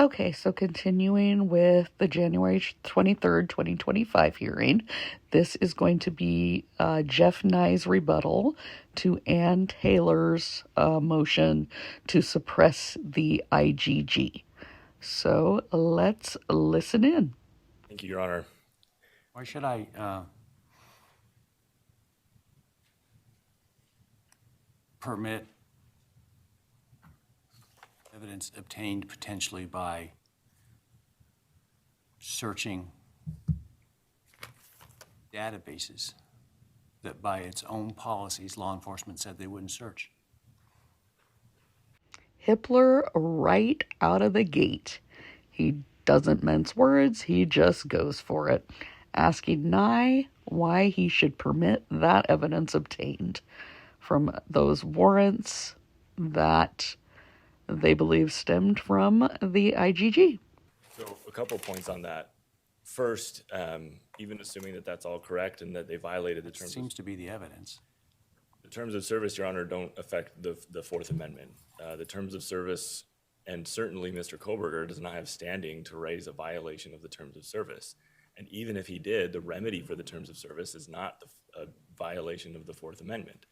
Okay, so continuing with the January 23rd, 2025 hearing, this is going to be Jeff Nye's rebuttal to Ann Taylor's motion to suppress the IGG. So let's listen in. Thank you, Your Honor. Why should I permit evidence obtained potentially by searching databases that by its own policies law enforcement said they wouldn't search? Hippler right out of the gate. He doesn't mince words, he just goes for it, asking Nye why he should permit that evidence obtained from those warrants that they believe stemmed from the IGG. So a couple points on that. First, even assuming that that's all correct and that they violated the terms Seems to be the evidence. The terms of service, Your Honor, don't affect the Fourth Amendment. The terms of service, and certainly Mr. Koberger does not have standing to raise a violation of the terms of service. And even if he did, the remedy for the terms of service is not a violation of the Fourth Amendment.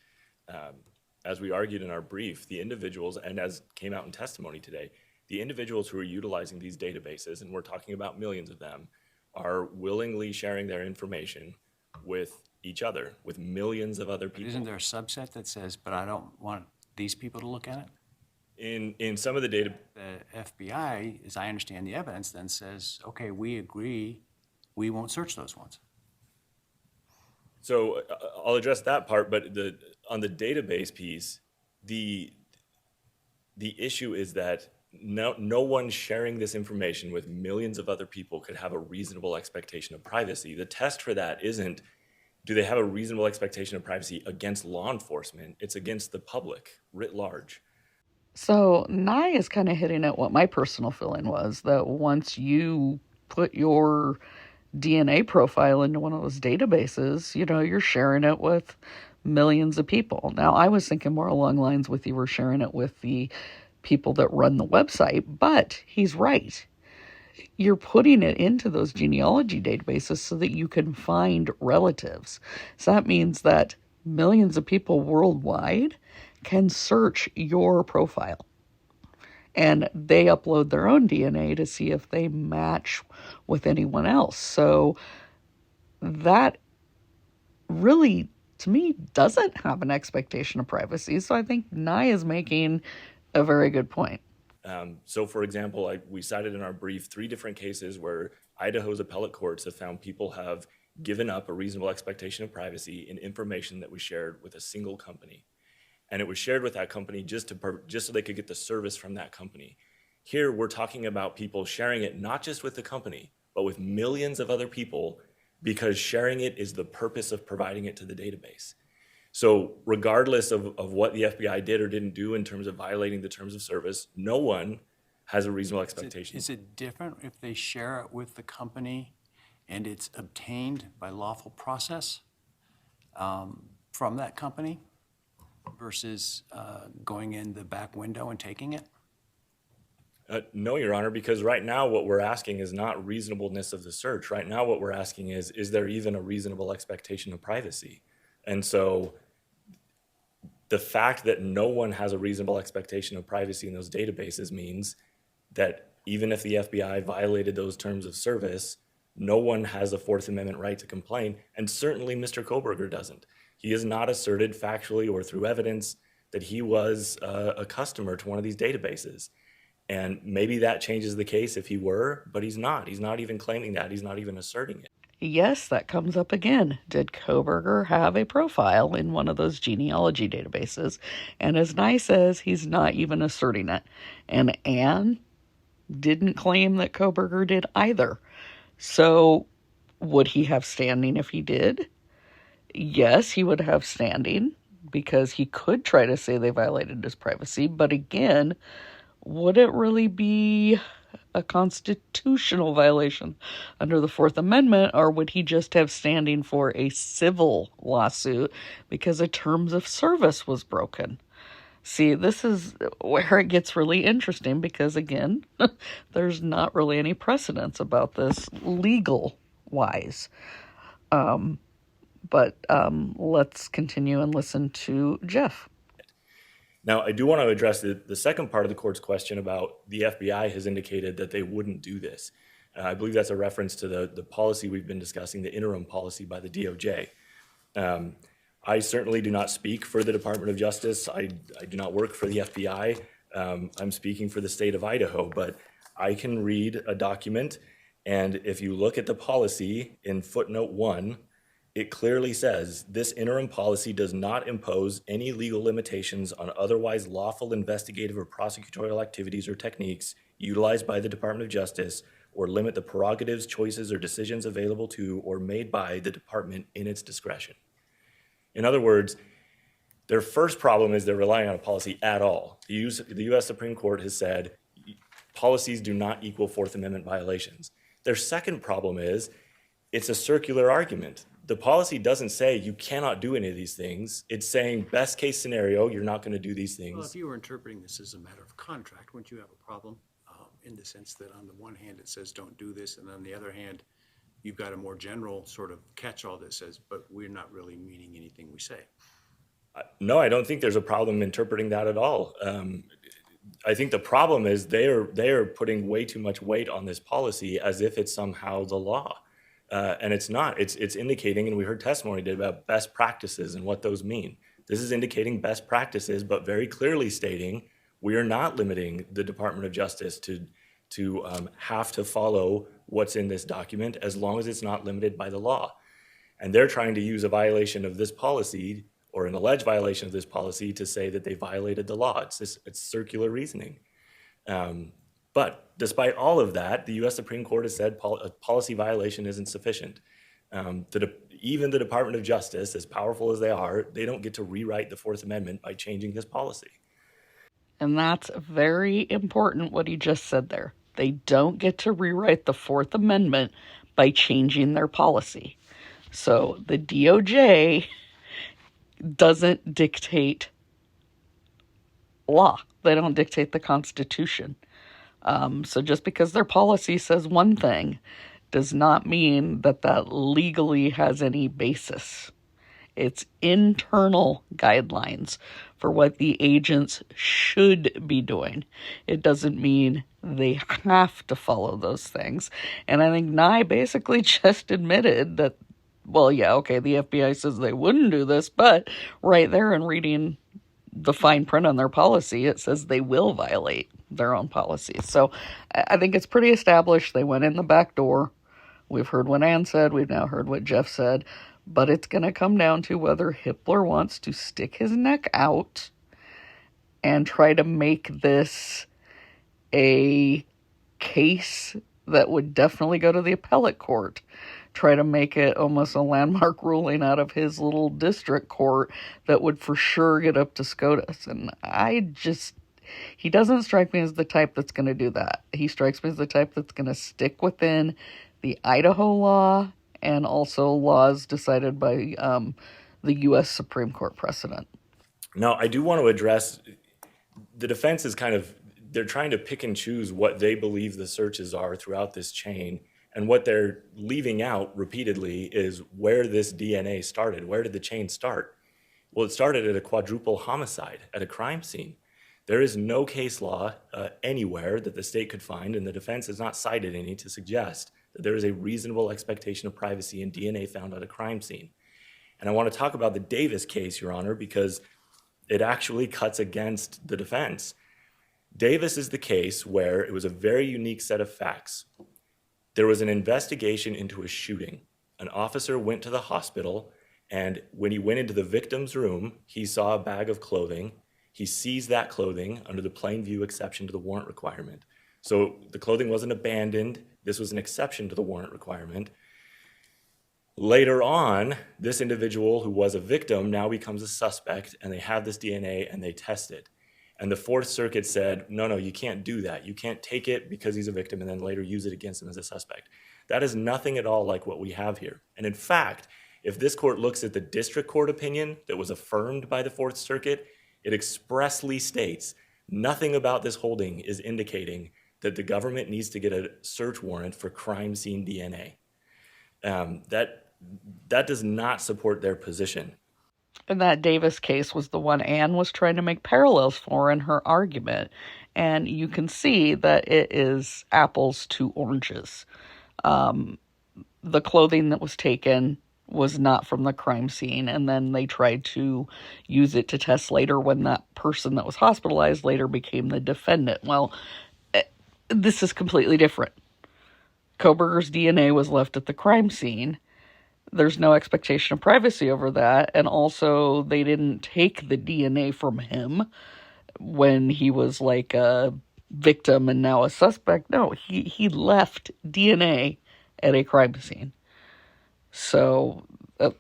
As we argued in our brief, the individuals, and as came out in testimony today, the individuals who are utilizing these databases, and we're talking about millions of them, are willingly sharing their information with each other, with millions of other people. But isn't there a subset that says, but I don't want these people to look at it? In some of the data, The FBI, as I understand the evidence, then says, okay, we agree, we won't search those ones. so I'll address that part, but on the database piece, the issue is that no one sharing this information with millions of other people could have a reasonable expectation of privacy. The test for that isn't, do they have a reasonable expectation of privacy against law enforcement? It's against the public writ large. So Nye is kind of hitting at what my personal feeling was, that once you put your DNA profile into one of those databases, you're sharing it with millions of people. Now, I was thinking more along lines with you were sharing it with the people that run the website, but he's right. You're putting it into those genealogy databases so that you can find relatives. So that means that millions of people worldwide can search your profile. And they upload their own DNA to see if they match with anyone else. So that really, to me, doesn't have an expectation of privacy. So I think Nye is making a very good point. So, for example, we cited in our brief 3 different cases where Idaho's appellate courts have found people have given up a reasonable expectation of privacy in information that was shared with a single company. And it was shared with that company just so they could get the service from that company. Here, we're talking about people sharing it not just with the company, but with millions of other people, because sharing it is the purpose of providing it to the database. So regardless of what the FBI did or didn't do in terms of violating the terms of service, no one has a reasonable expectation. Is it different if they share it with the company and it's obtained by lawful process from that company versus going in the back window and taking it? No, Your Honor, because right now what we're asking is not reasonableness of the search. Right now what we're asking is there even a reasonable expectation of privacy? And so the fact that no one has a reasonable expectation of privacy in those databases means that even if the FBI violated those terms of service, no one has a Fourth Amendment right to complain, and certainly Mr. Koberger doesn't. He has not asserted factually or through evidence that he was a customer to one of these databases. And maybe that changes the case if he were, but he's not. He's not even claiming that. He's not even asserting it. Yes, that comes up again. Did Koberger have a profile in one of those genealogy databases? And as Nye says, he's not even asserting it. And Ann didn't claim that Koberger did either. So would he have standing if he did? Yes, he would have standing because he could try to say they violated his privacy. But again, would it really be a constitutional violation under the Fourth Amendment, or would he just have standing for a civil lawsuit because a terms of service was broken? See, this is where it gets really interesting because, again, there's not really any precedence about this legal wise. But let's continue and listen to Jeff. Now, I do want to address the second part of the court's question about the FBI has indicated that they wouldn't do this. I believe that's a reference to the policy we've been discussing, the interim policy by the DOJ. I certainly do not speak for the Department of Justice. I do not work for the FBI. I'm speaking for the state of Idaho, but I can read a document, and if you look at the policy in footnote 1, it clearly says this interim policy does not impose any legal limitations on otherwise lawful investigative or prosecutorial activities or techniques utilized by the Department of Justice or limit the prerogatives, choices, or decisions available to or made by the department in its discretion. In other words, their first problem is they're relying on a policy at all. The U.S. Supreme Court has said policies do not equal Fourth Amendment violations. Their second problem is it's a circular argument. The policy doesn't say you cannot do any of these things. It's saying best case scenario, you're not going to do these things. Well, if you were interpreting this as a matter of contract, wouldn't you have a problem in the sense that on the one hand it says don't do this, and on the other hand you've got a more general sort of catch-all that says, but we're not really meaning anything we say? No, I don't think there's a problem interpreting that at all. I think the problem is they are putting way too much weight on this policy as if it's somehow the law. And it's not. It's indicating, and we heard testimony today about best practices and what those mean. This is indicating best practices, but very clearly stating we are not limiting the Department of Justice to have to follow what's in this document as long as it's not limited by the law. And they're trying to use a violation of this policy or an alleged violation of this policy to say that they violated the law. It's circular reasoning. But despite all of that, the U.S. Supreme Court has said a policy violation isn't sufficient. Even the Department of Justice, as powerful as they are, they don't get to rewrite the Fourth Amendment by changing this policy. And that's very important what he just said there. They don't get to rewrite the Fourth Amendment by changing their policy. So the DOJ doesn't dictate law. They don't dictate the Constitution. So just because their policy says one thing does not mean that that legally has any basis. It's internal guidelines for what the agents should be doing. It doesn't mean they have to follow those things. And I think Nye basically just admitted that, well, yeah, okay, the FBI says they wouldn't do this, but right there in reading the fine print on their policy, it says they will violate their own policies. So I think it's pretty established. They went in the back door. We've heard what Ann said. We've now heard what Jeff said. But it's going to come down to whether Hitler wants to stick his neck out and try to make this a case that would definitely go to the appellate court. Try to make it almost a landmark ruling out of his little district court that would for sure get up to SCOTUS. And he doesn't strike me as the type that's going to do that. He strikes me as the type that's going to stick within the Idaho law and also laws decided by the U.S. Supreme Court precedent. Now, I do want to address, the defense is they're trying to pick and choose what they believe the searches are throughout this chain. And what they're leaving out repeatedly is where this DNA started. Where did the chain start? Well, it started at a quadruple homicide, at a crime scene. There is no case law anywhere that the state could find, and the defense has not cited any to suggest that there is a reasonable expectation of privacy in DNA found at a crime scene. And I want to talk about the Davis case, Your Honor, because it actually cuts against the defense. Davis is the case where it was a very unique set of facts. There was an investigation into a shooting. An officer went to the hospital, and when he went into the victim's room, he saw a bag of clothing. He seized that clothing under the plain view exception to the warrant requirement. So the clothing wasn't abandoned. This was an exception to the warrant requirement. Later on, this individual who was a victim now becomes a suspect, and they have this DNA and they test it. And the Fourth Circuit said, no, you can't do that. You can't take it because he's a victim and then later use it against him as a suspect. That is nothing at all like what we have here. And in fact, if this court looks at the district court opinion that was affirmed by the Fourth Circuit, It expressly states nothing about this holding is indicating that the government needs to get a search warrant for crime scene DNA. That does not support their position. And that Davis case was the one Anne was trying to make parallels for in her argument. And you can see that it is apples to oranges. The clothing that was taken was not from the crime scene, and then they tried to use it to test later when that person that was hospitalized later became the defendant. Well, this is completely different. Kohberger's DNA was left at the crime scene. There's no expectation of privacy over that, and also they didn't take the DNA from him when he was like a victim and now a suspect. No, he left DNA at a crime scene. So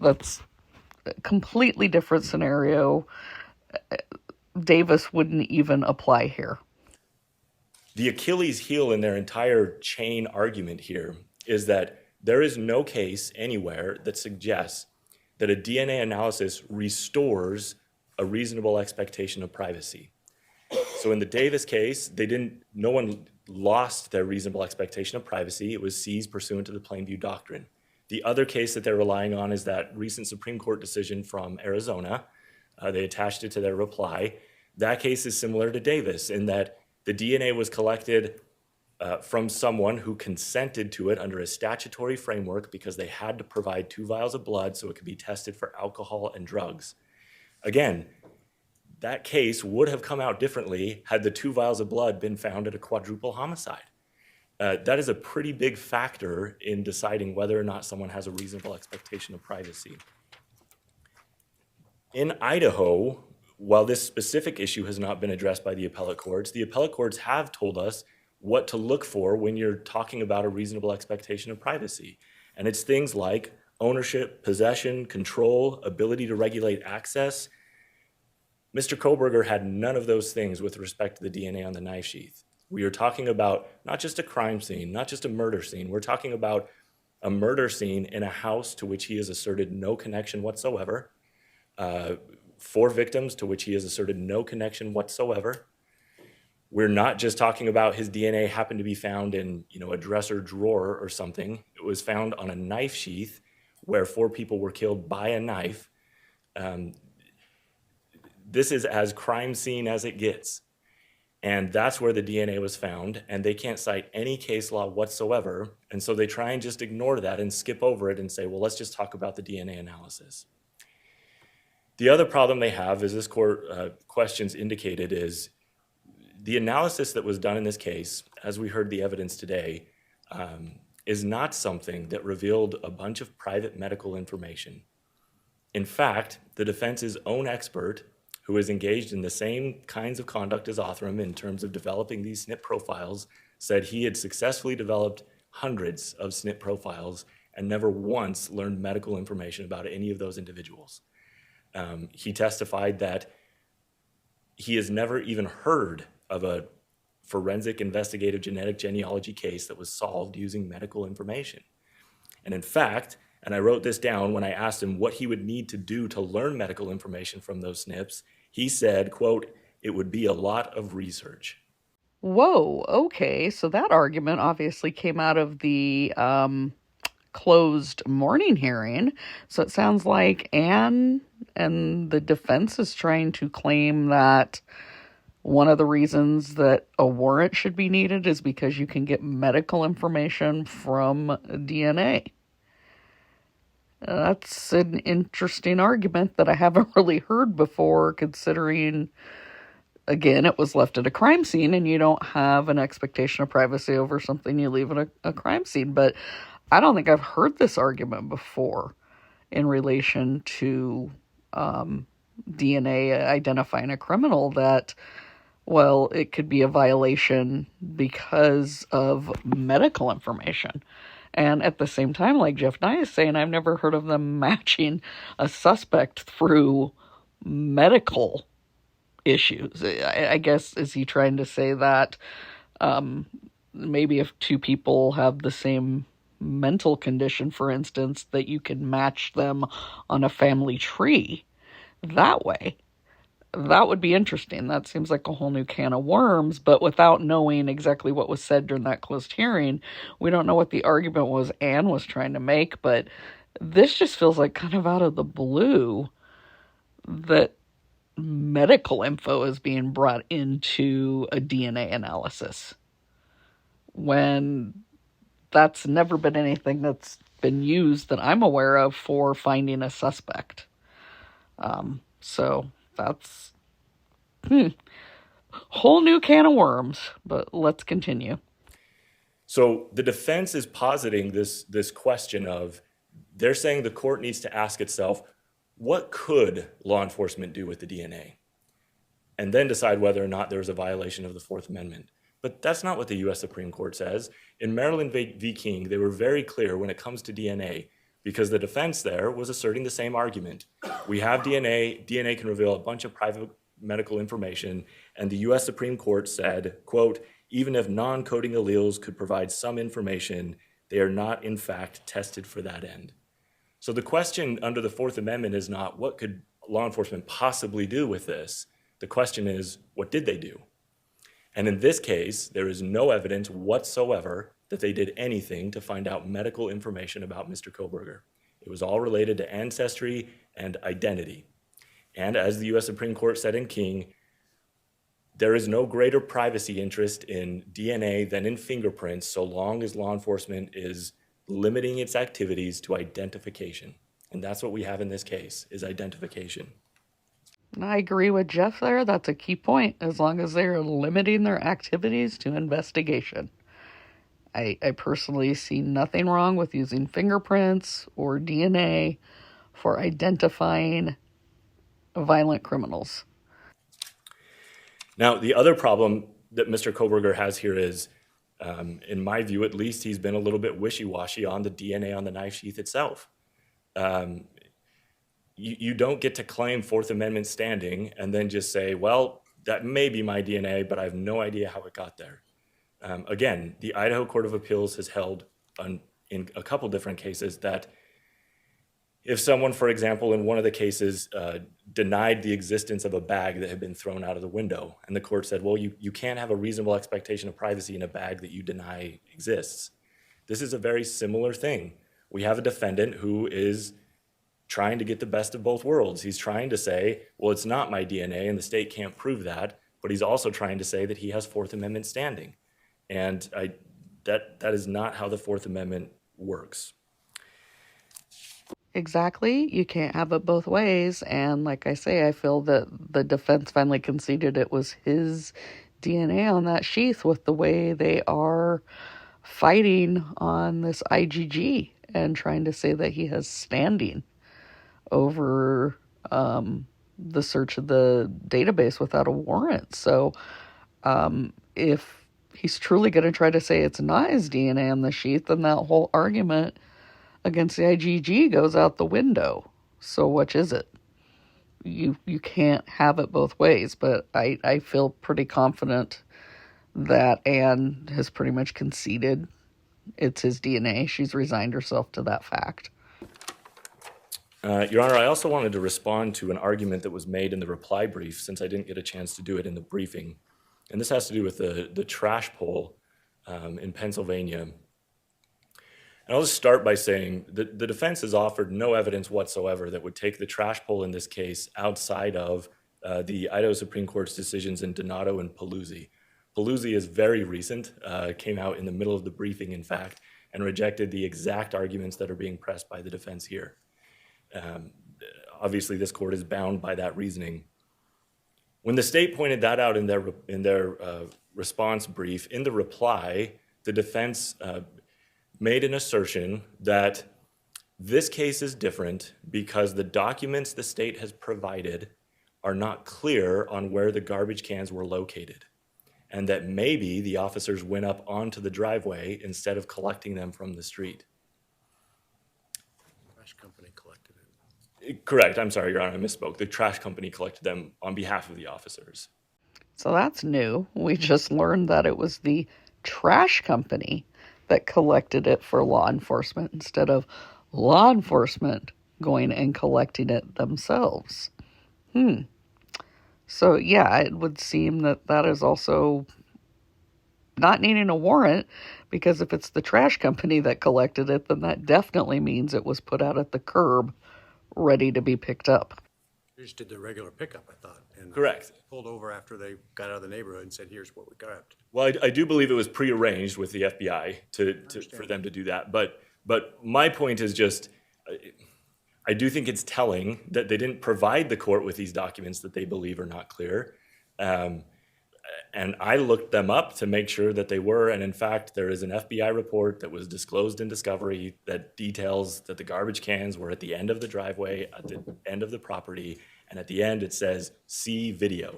that's a completely different scenario. Davis wouldn't even apply here. The Achilles heel in their entire chain argument here is that there is no case anywhere that suggests that a DNA analysis restores a reasonable expectation of privacy. So in the Davis case, no one lost their reasonable expectation of privacy. It was seized pursuant to the Plainview Doctrine. The other case that they're relying on is that recent Supreme Court decision from Arizona. They attached it to their reply. That case is similar to Davis in that the DNA was collected from someone who consented to it under a statutory framework because they had to provide 2 vials of blood so it could be tested for alcohol and drugs. Again, that case would have come out differently had the 2 vials of blood been found at a quadruple homicide. That is a pretty big factor in deciding whether or not someone has a reasonable expectation of privacy. In Idaho, while this specific issue has not been addressed by the appellate courts have told us what to look for when you're talking about a reasonable expectation of privacy. And it's things like ownership, possession, control, ability to regulate access. Mr. Kohberger had none of those things with respect to the DNA on the knife sheath. We are talking about not just a crime scene, not just a murder scene. We're talking about a murder scene in a house to which he has asserted no connection whatsoever, 4 victims to which he has asserted no connection whatsoever. We're not just talking about his DNA happened to be found in, a dresser drawer or something. It was found on a knife sheath where 4 people were killed by a knife. This is as crime scene as it gets. And that's where the DNA was found, and they can't cite any case law whatsoever. And so they try and just ignore that and skip over it and say, well, let's just talk about the DNA analysis. The other problem they have, as this court questions indicated, is the analysis that was done in this case, as we heard the evidence today, is not something that revealed a bunch of private medical information. In fact, the defense's own expert, who is engaged in the same kinds of conduct as Othram in terms of developing these SNP profiles, said he had successfully developed hundreds of SNP profiles and never once learned medical information about any of those individuals. He testified that he has never even heard of a forensic investigative genetic genealogy case that was solved using medical information. And in fact, and I wrote this down when I asked him what he would need to do to learn medical information from those SNPs, he said, quote, "It would be a lot of research." Whoa, okay, so that argument obviously came out of the closed morning hearing. So it sounds like Anne and the defense is trying to claim that one of the reasons that a warrant should be needed is because you can get medical information from DNA. That's an interesting argument that I haven't really heard before, considering, again, it was left at a crime scene and you don't have an expectation of privacy over something you leave at a crime scene. But I don't think I've heard this argument before in relation to DNA identifying a criminal, that, well, it could be a violation because of medical information. And at the same time, like Jeff Nye is saying, I've never heard of them matching a suspect through medical issues. I guess, is he trying to say that maybe if 2 people have the same mental condition, for instance, that you can match them on a family tree that way? that would be interesting. That seems like a whole new can of worms, but without knowing exactly what was said during that closed hearing, we don't know what the argument was Anne was trying to make, but this just feels like kind of out of the blue that medical info is being brought into a DNA analysis when that's never been anything that's been used that I'm aware of for finding a suspect. So that's whole new can of worms, but let's continue. So the defense is positing this question of, they're saying the court needs to ask itself, what could law enforcement do with the DNA? And then decide whether or not there's a violation of the Fourth Amendment. But that's not what the U.S. Supreme Court says. In Maryland v. King, they were very clear when it comes to DNA, because the defense there was asserting the same argument. We have DNA. DNA can reveal a bunch of private medical information. And the U.S. Supreme Court said, quote, even if non-coding alleles could provide some information, they are not, in fact, tested for that end. So the question under the Fourth Amendment is not, what could law enforcement possibly do with this? The question is, what did they do? And in this case, there is no evidence whatsoever that they did anything to find out medical information about Mr. Kohberger. It was all related to ancestry and identity. And as the U.S. Supreme Court said in King, there is no greater privacy interest in DNA than in fingerprints, so long as law enforcement is limiting its activities to identification. And that's what we have in this case, is identification. I agree with Jeff there. That's a key point. As long as they're limiting their activities to investigation. I personally see nothing wrong with using fingerprints or DNA for identifying violent criminals. Now, the other problem that Mr. Kohberger has here is, in my view at least, he's been a little bit wishy-washy on the DNA on the knife sheath itself. You don't get to claim Fourth Amendment standing and then just say, well, that may be my DNA, but I have no idea how it got there. Again, the Idaho Court of Appeals has held in a couple different cases that if someone, for example, in one of the cases denied the existence of a bag that had been thrown out of the window, and the court said, well, you can't have a reasonable expectation of privacy in a bag that you deny exists. This is a very similar thing. We have a defendant who is trying to get the best of both worlds. He's trying to say, well, it's not my DNA and the state can't prove that, but he's also trying to say that he has Fourth Amendment standing. And that is not how the Fourth Amendment works. Exactly. You can't have it both ways. And like I say, I feel that the defense finally conceded it was his DNA on that sheath with the way they are fighting on this IGG and trying to say that he has standing over the search of the database without a warrant. So if he's truly going to try to say it's not his DNA on the sheath, then that whole argument against the IGG goes out the window. So which is it? You can't have it both ways, but I feel pretty confident that Anne has pretty much conceded it's his DNA. She's resigned herself to that fact. Your Honor, I also wanted to respond to an argument that was made in the reply brief, since I didn't get a chance to do it in the briefing. And this has to do with the trash pull in Pennsylvania. And I'll just start by saying that the defense has offered no evidence whatsoever that would take the trash pull in this case outside of the Idaho Supreme Court's decisions in Donato and Paluzzi. Paluzzi is very recent, came out in the middle of the briefing, in fact, and rejected the exact arguments that are being pressed by the defense here. Obviously, this court is bound by that reasoning. When the state pointed that out in their response brief, in the reply, the defense made an assertion that this case is different because the documents the state has provided are not clear on where the garbage cans were located, and that maybe the officers went up onto the driveway instead of collecting them from the street. Trash company collected it. Correct. I'm sorry, Your Honor, I misspoke. The trash company collected them on behalf of the officers. So that's new. We just learned that it was the trash company that collected it for law enforcement instead of law enforcement going and collecting it themselves. So, yeah, it would seem that that is also not needing a warrant, because if it's the trash company that collected it, then that definitely means it was put out at the curb ready to be picked up. They just did their regular pickup, I thought. And Correct. pulled over after they got out of the neighborhood and said, here's what we grabbed. Well, I do believe it was prearranged with the FBI for them to do that. But my point is just, I do think it's telling that they didn't provide the court with these documents that they believe are not clear. And I looked them up to make sure that they were. And in fact, there is an FBI report that was disclosed in discovery that details that the garbage cans were at the end of the driveway, at the end of the property. And at the end, it says, see video.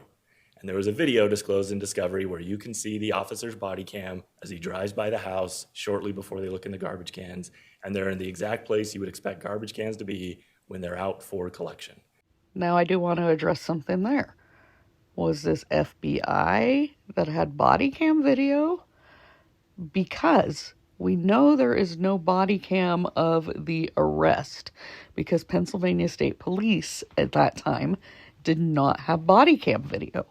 And there was a video disclosed in discovery where you can see the officer's body cam as he drives by the house shortly before they look in the garbage cans. And they're in the exact place you would expect garbage cans to be when they're out for collection. Now, I do want to address something there. Was this FBI that had body cam video? Because we know there is no body cam of the arrest, because Pennsylvania State Police at that time did not have body cam video.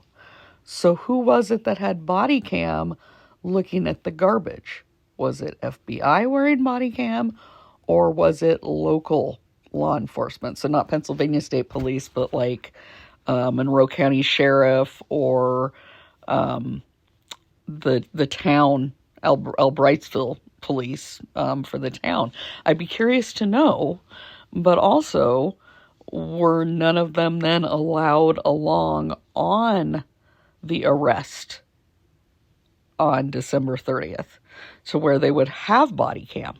So who was it that had body cam looking at the garbage? Was it FBI wearing body cam, or was it local law enforcement? So not Pennsylvania State Police, but like Monroe County Sheriff, or the town, Albrightsville Police for the town. I'd be curious to know, but also, were none of them then allowed along on the arrest on December 30th, to where they would have body cam?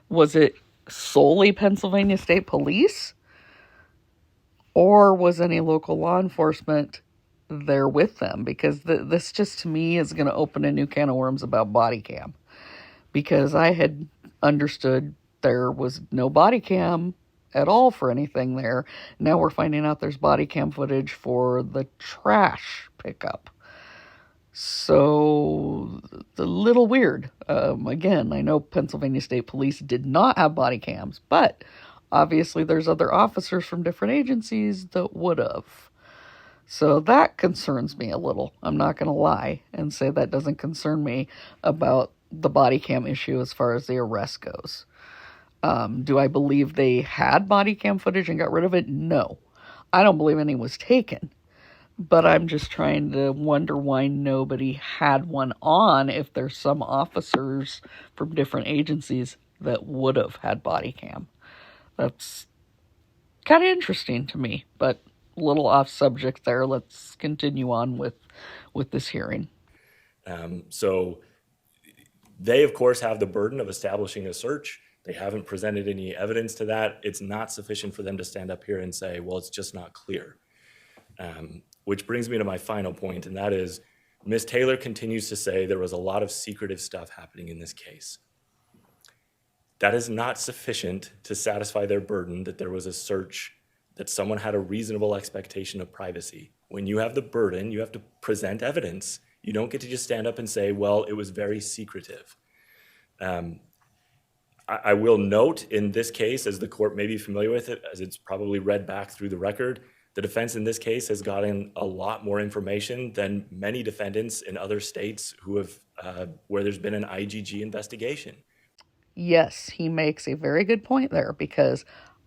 Was it solely Pennsylvania State Police? Or was any local law enforcement there with them? Because this just, to me, is going to open a new can of worms about body cam. Because I had understood there was no body cam at all for anything there. Now we're finding out there's body cam footage for the trash pickup. So, it's a little weird. Again, I know Pennsylvania State Police did not have body cams, but obviously there's other officers from different agencies that would have. So that concerns me a little. I'm not going to lie and say that doesn't concern me about the body cam issue as far as the arrest goes. Do I believe they had body cam footage and got rid of it? No. I don't believe any was taken. But I'm just trying to wonder why nobody had one on, if there's some officers from different agencies that would have had body cam. That's kind of interesting to me, but a little off subject there. Let's continue on with this hearing. So they, of course, have the burden of establishing a search. They haven't presented any evidence to that. It's not sufficient for them to stand up here and say, well, it's just not clear. Which brings me to my final point, and that is Ms. Taylor continues to say there was a lot of secretive stuff happening in this case. That is not sufficient to satisfy their burden that there was a search, that someone had a reasonable expectation of privacy. When you have the burden, you have to present evidence. You don't get to just stand up and say, well, it was very secretive. I will note in this case, as the court may be familiar with it, as it's probably read back through the record, the defense in this case has gotten a lot more information than many defendants in other states who have, where there's been an IGG investigation. Yes, he makes a very good point there, because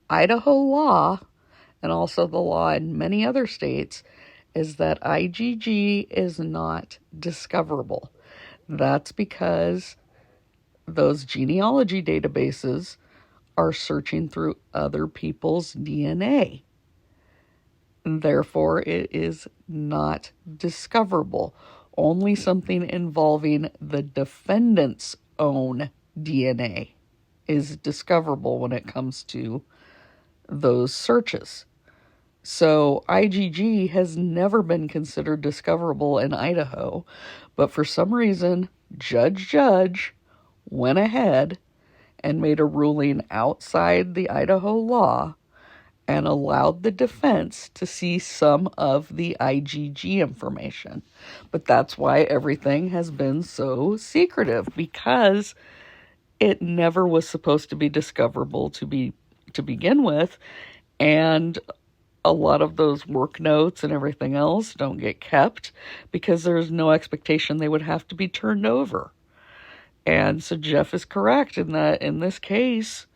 Idaho law, and also the law in many other states, is that IGG is not discoverable. That's because those genealogy databases are searching through other people's DNA. Therefore, it is not discoverable. Only something involving the defendant's own DNA is discoverable when it comes to those searches. So IGG has never been considered discoverable in Idaho, but for some reason, Judge went ahead and made a ruling outside the Idaho law and allowed the defense to see some of the IGG information. But that's why everything has been so secretive, because it never was supposed to be discoverable to begin with. And a lot of those work notes and everything else don't get kept because there's no expectation they would have to be turned over. And so Jeff is correct in that in this case,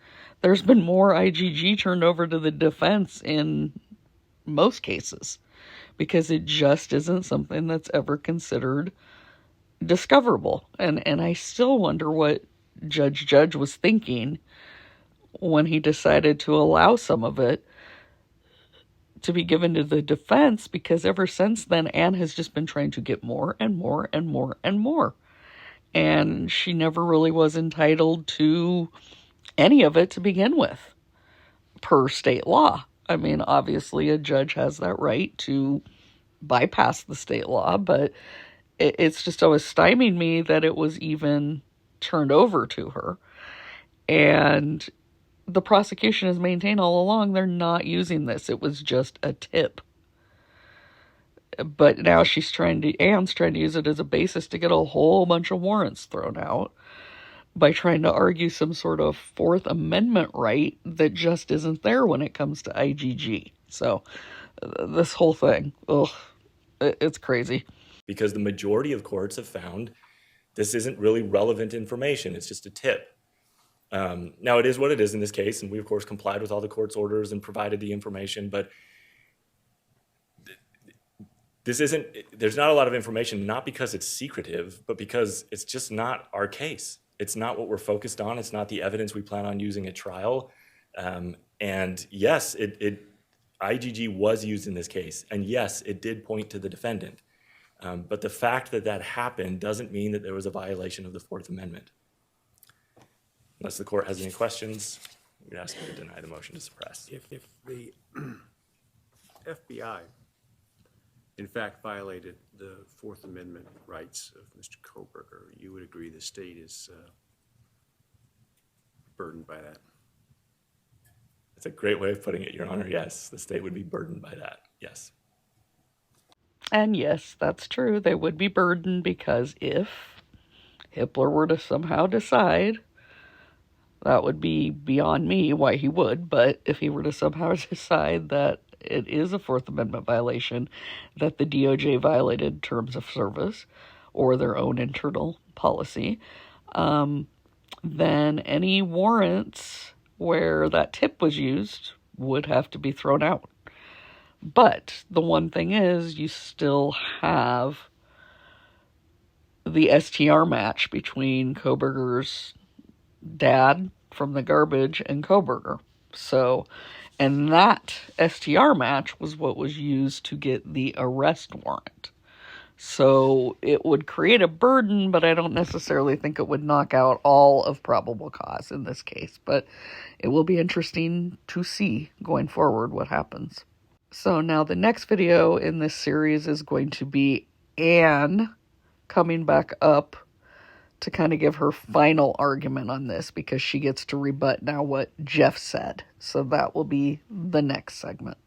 there's been more IGG turned over to the defense in most cases because it just isn't something that's ever considered discoverable. And I still wonder what Judge was thinking when he decided to allow some of it to be given to the defense, because ever since then, Anne has just been trying to get more and more and more and more. And she never really was entitled to any of it to begin with, per state law. I mean, obviously a judge has that right to bypass the state law, but it's just always stymied me that it was even turned over to her. And the prosecution has maintained all along they're not using this. It was just a tip. But now Anne's trying to use it as a basis to get a whole bunch of warrants thrown out by trying to argue some sort of Fourth Amendment right that just isn't there when it comes to IGG. So this whole thing, it's crazy. Because the majority of courts have found this isn't really relevant information. It's just a tip. Now, it is what it is in this case, and we, of course, complied with all the court's orders and provided the information, but there's not a lot of information, not because it's secretive, but because it's just not our case. It's not what we're focused on. It's not the evidence we plan on using at trial. And yes, IGG was used in this case, and yes, it did point to the defendant. But the fact that happened doesn't mean that there was a violation of the Fourth Amendment. Unless the court has any questions, we'd ask you to deny the motion to suppress. If the FBI, in fact, violated the Fourth Amendment rights of Mr. Koberger, you would agree the state is burdened by that? That's a great way of putting it, Your Honor. Yes, the state would be burdened by that. Yes. And yes, that's true. They would be burdened because if Hitler were to somehow decide, that would be beyond me why he would, but if he were to somehow decide that it is a Fourth Amendment violation, that the DOJ violated terms of service or their own internal policy, then any warrants where that tip was used would have to be thrown out. But the one thing is, you still have the STR match between Koberger's dad from the garbage and Koberger. So, and that STR match was what was used to get the arrest warrant. So it would create a burden, but I don't necessarily think it would knock out all of probable cause in this case. But it will be interesting to see going forward what happens. So now the next video in this series is going to be Anne coming back up to kind of give her final argument on this, because she gets to rebut now what Jeff said. So that will be the next segment.